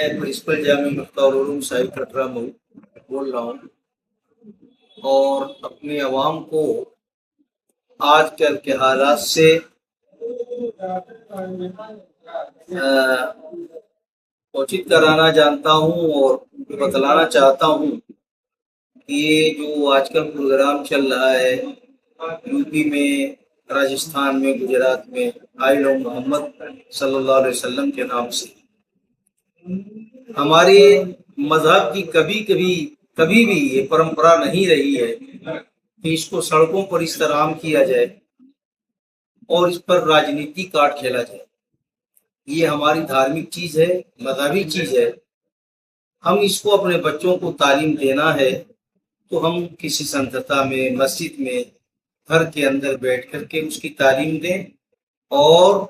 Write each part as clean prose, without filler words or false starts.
मैं प्रिंसिपल जामिया मुफ्ताहुल उलूम साहिब कटरा बोल रहा हूँ और अपने अवाम को आजकल के हालात से सूचित कराना जानता हूँ और बतलाना चाहता हूँ कि ये जो आजकल प्रोग्राम चल रहा है यूपी में, राजस्थान में, गुजरात में आई लव मोहम्मद सल्लल्लाहु अलैहि वसल्लम के नाम से हमारे मजहब की कभी भी ये परंपरा नहीं रही है कि इसको सड़कों पर इस तरह आम किया जाए और इस पर राजनीति कार्ड खेला जाए। ये हमारी धार्मिक चीज है, मजहबी चीज है। हम इसको अपने बच्चों को तालीम देना है तो हम किसी संस्था में, मस्जिद में, घर के अंदर बैठ करके उसकी तालीम दें और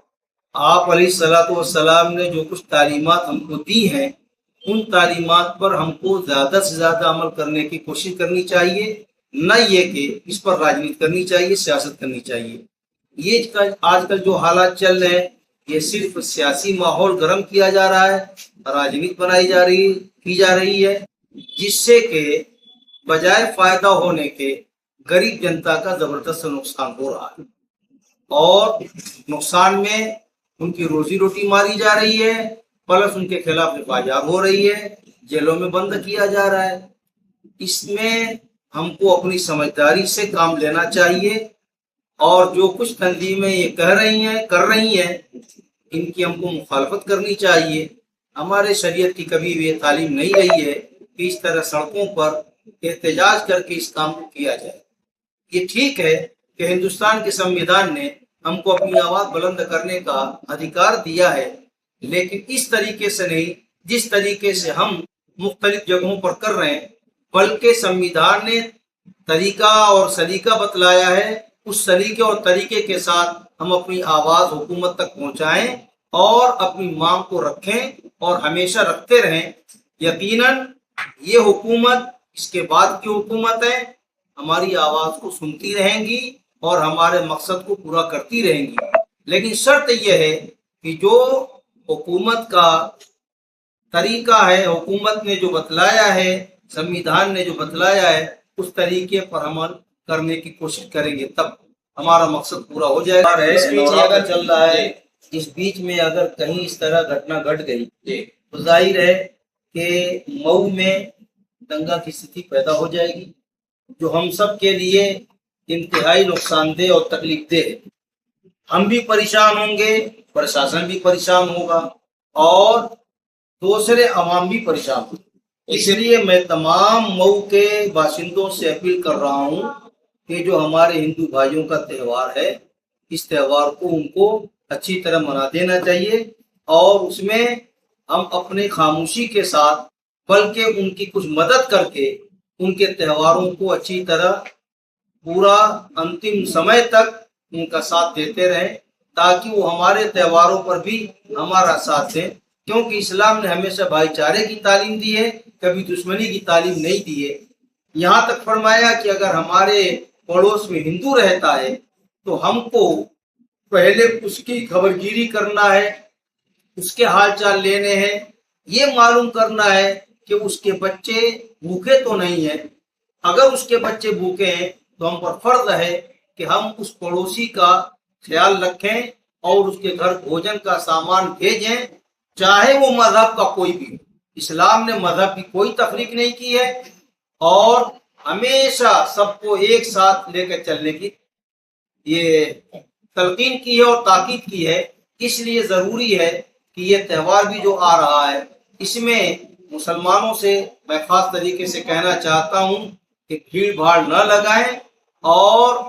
आप अलैहिस्सलातु वस्सलाम ने जो कुछ तालीमात हमको दी हैं उन तालीमात पर हमको ज़्यादा से ज़्यादा अमल करने की कोशिश करनी चाहिए, न ये कि इस पर राजनीति करनी चाहिए, सियासत करनी चाहिए। ये आजकल जो हालात चल रहे हैं ये सिर्फ सियासी माहौल गर्म किया जा रहा है, राजनीति की जा रही है, जिससे कि बजाय फायदा होने के गरीब जनता का जबरदस्त नुकसान हो रहा है और नुकसान में उनकी रोजी रोटी मारी जा रही है, प्लस उनके खिलाफ हिफाजत हो रही है, जेलों में बंद किया जा रहा है। इसमें हमको अपनी समझदारी से काम लेना चाहिए और जो कुछ तंजीमें ये कर रही हैं इनकी हमको मुखालफत करनी चाहिए। हमारे शरीयत की कभी भी ये तालीम नहीं रही है कि इस तरह सड़कों पर एहतजाज करके इस काम को किया जाए। ये ठीक है कि हिंदुस्तान के संविधान ने हमको अपनी आवाज बुलंद करने का अधिकार दिया है, लेकिन इस तरीके से नहीं जिस तरीके से हम मुख्तलिफ जगहों पर कर रहे हैं, बल्कि संविधान ने तरीका और सलीका बतलाया है। उस सलीके और तरीके के साथ हम अपनी आवाज हुकूमत तक पहुंचाएं और अपनी मांग को रखें और हमेशा रखते रहें। यकीनन ये हुकूमत, इसके बाद की हुकूमत है, हमारी आवाज को सुनती रहेंगी और हमारे मकसद को पूरा करती रहेंगी। लेकिन शर्त यह है कि जो हुकूमत का तरीका है, हुकूमत ने जो बतलाया है, संविधान ने जो बतलाया है, उस तरीके पर अमल करने की कोशिश करेंगे, तब हमारा मकसद पूरा हो जाएगा। इस बीच अगर चल रहा है, इस बीच में अगर कहीं इस तरह घटना घट गई तो जाहिर है कि मऊ में दंगा की स्थिति पैदा हो जाएगी, जो हम सब के लिए इंतहाई नुकसानदेह और तकलीफदेह है। हम भी परेशान होंगे, प्रशासन भी परेशान होगा और दूसरे अवाम भी परेशान होंगे। इसलिए मैं तमाम मऊ के बाशिंदों से अपील कर रहा हूँ कि जो हमारे हिंदू भाइयों का त्यौहार है, इस त्यौहार को उनको अच्छी तरह मना देना चाहिए और उसमें हम अपने खामोशी के साथ बल्कि उनकी कुछ मदद करके उनके त्योहारों को अच्छी तरह पूरा अंतिम समय तक उनका साथ देते रहें, ताकि वो हमारे त्योहारों पर भी हमारा साथ दें। क्योंकि इस्लाम ने हमेशा भाईचारे की तालीम दी है, कभी दुश्मनी की तालीम नहीं दी है। यहाँ तक फरमाया कि अगर हमारे पड़ोस में हिंदू रहता है तो हमको पहले उसकी खबरगिरी करना है, उसके हालचाल लेने हैं, ये मालूम करना है कि उसके बच्चे भूखे तो नहीं हैं। अगर उसके बच्चे भूखे हैं तो हम पर फर्ज है कि हम उस पड़ोसी का ख्याल रखें और उसके घर भोजन का सामान भेजें, चाहे वो मजहब का कोई भी हो। इस्लाम ने मजहब की कोई तफरीक नहीं की है और हमेशा सबको एक साथ लेकर चलने की ये तलकीन की है और ताकीद की है। इसलिए जरूरी है कि ये त्यौहार भी जो आ रहा है, इसमें मुसलमानों से मैं खास तरीके से कहना चाहता हूँ कि भीड़ भाड़ न लगाएं और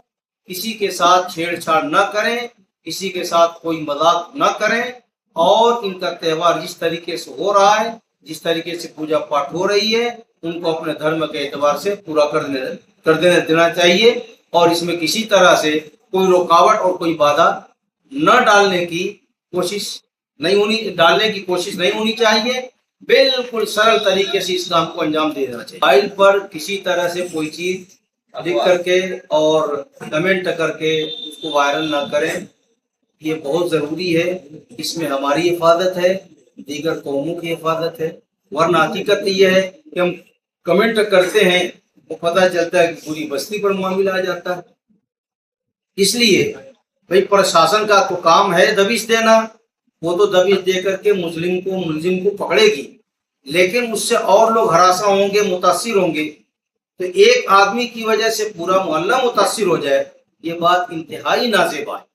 किसी के साथ छेड़छाड़ न करें, किसी के साथ कोई मजाक न करें और इनका त्यौहार जिस तरीके से हो रहा है, जिस तरीके से पूजा पाठ हो रही है, उनको अपने धर्म के एतबार से पूरा कर देना चाहिए और इसमें किसी तरह से कोई रुकावट और कोई बाधा न डालने की कोशिश नहीं होनी चाहिए। बिल्कुल सरल तरीके से इस काम को अंजाम देना चाहिए। मोबाइल पर किसी तरह से कोई चीज लिख करके और कमेंट करके उसको वायरल ना करें, ये बहुत जरूरी है। इसमें हमारी हिफाजत है, دیگر قوموں کی حفاظت ہے، ورنہ حقیقت یہ ہے کہ ہم کمنٹ کرتے ہیں وہ پتہ چلتا ہے کہ پوری بستی پر معاملہ آ جاتا ہے۔ اس لیے بھائی پرشاسن کا تو کام ہے دبش دینا، وہ تو دبش دے کر کے ملزم کو پکڑے گی، لیکن اس سے اور لوگ ہراساں ہوں گے، متاثر ہوں گے، تو ایک آدمی کی وجہ سے پورا محلہ متاثر ہو جائے، یہ بات انتہائی نازیبا ہے۔